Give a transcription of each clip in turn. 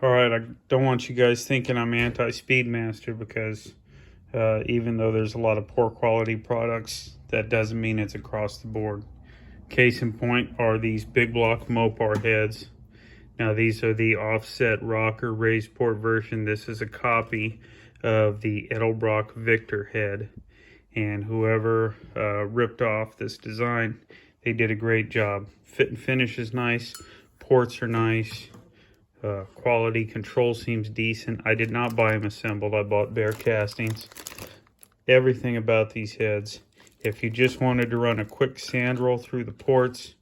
All right, I don't want you guys thinking I'm anti-Speedmaster because even though there's a lot of poor quality products, that doesn't mean it's across the board. Case in point are these big block Mopar heads. Now these are the offset rocker raised port version. This is a copy of the Edelbrock Victor head. And whoever ripped off this design, they did a great job. Fit and finish is nice. Ports are nice. Quality control seems decent. I did not buy them assembled. I bought bare castings. Everything about these heads. If you just wanted to run a quick sand roll through the ports,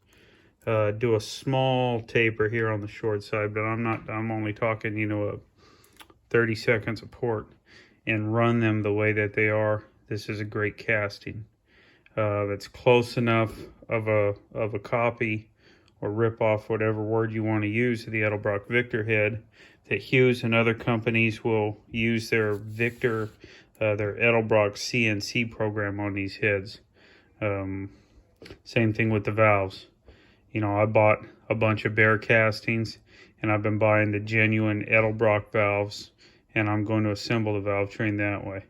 do a small taper here on the short side, but I'm only talking, 30 seconds a port, and run them the way that they are. This is a great casting. It's close enough of a copy or rip off, whatever word you want to use, of the Edelbrock Victor head, that Hughes and other companies will use their Victor, their Edelbrock CNC program on these heads. Same thing with the valves. I bought a bunch of bare castings, and I've been buying the genuine Edelbrock valves, and I'm going to assemble the valve train that way.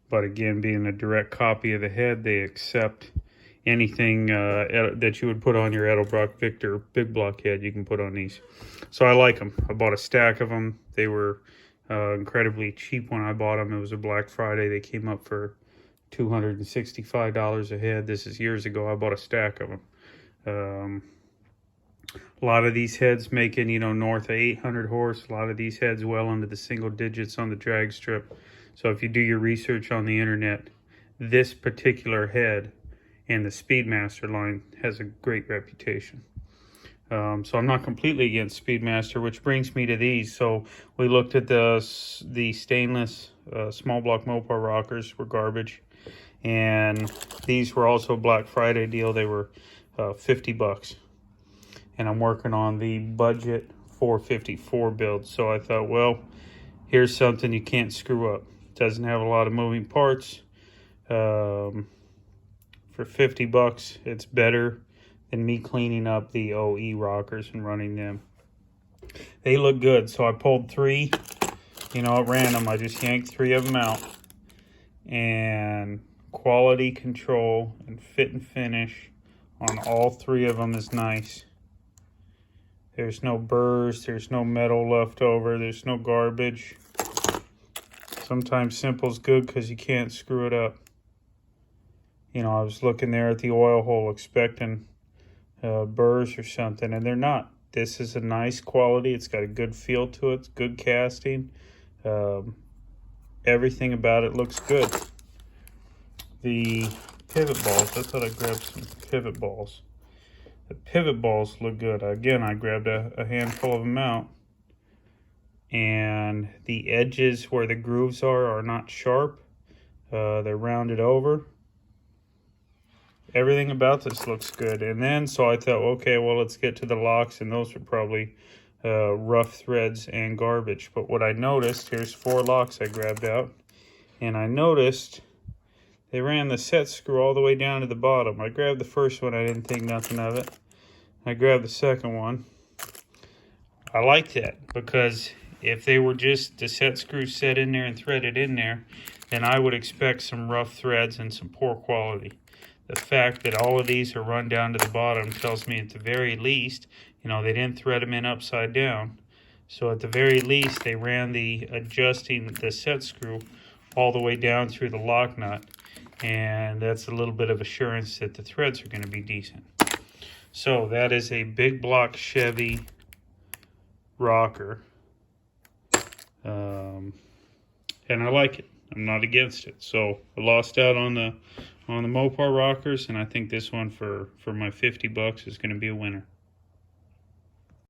But again, being a direct copy of the head, they accept anything that you would put on your Edelbrock Victor big block head, you can put on these. So I like them. I bought a stack of them. They were incredibly cheap when I bought them. It was a Black Friday. They came up for $265 a head. This is years ago. I bought a stack of them. A lot of these heads making, north of 800 horse. A lot of these heads well into the single digits on the drag strip. So if you do your research on the internet, this particular head and the Speedmaster line has a great reputation. So I'm not completely against Speedmaster, which brings me to these. So we looked at the stainless small block Mopar rockers were garbage. And these were also a Black Friday deal. They were $50. And I'm working on the budget 454 build. So I thought, well, here's something you can't screw up. Doesn't have a lot of moving parts. For $50, it's better than me cleaning up the OE rockers and running them. They look good, so I pulled three, at random. I just yanked three of them out. And quality control and fit and finish on all three of them is nice. There's no burrs, there's no metal left over, there's no garbage. Sometimes simple's good because you can't screw it up. I was looking there at the oil hole expecting burrs or something, and they're not. This is a nice quality. It's got a good feel to it. It's good casting. Everything about it looks good. The pivot balls, I thought I grabbed some pivot balls. The pivot balls look good. Again, I grabbed a handful of them out. And the edges where the grooves are not sharp. They're rounded over. Everything about this looks good. And then, so I thought, okay, well, let's get to the locks, and those are probably rough threads and garbage. But what I noticed, here's 4 locks I grabbed out, and I noticed they ran the set screw all the way down to the bottom. I grabbed the first one, I didn't think nothing of it. I grabbed the second one. I like that, because if they were just the set screw set in there and threaded in there, then I would expect some rough threads and some poor quality. The fact that all of these are run down to the bottom tells me at the very least, they didn't thread them in upside down. So at the very least, they ran the set screw all the way down through the lock nut. And that's a little bit of assurance that the threads are going to be decent. So that is a big block Chevy rocker. And I like it. I'm not against it. So I lost out on the Mopar rockers, and I think this one for my $50 is going to be a winner.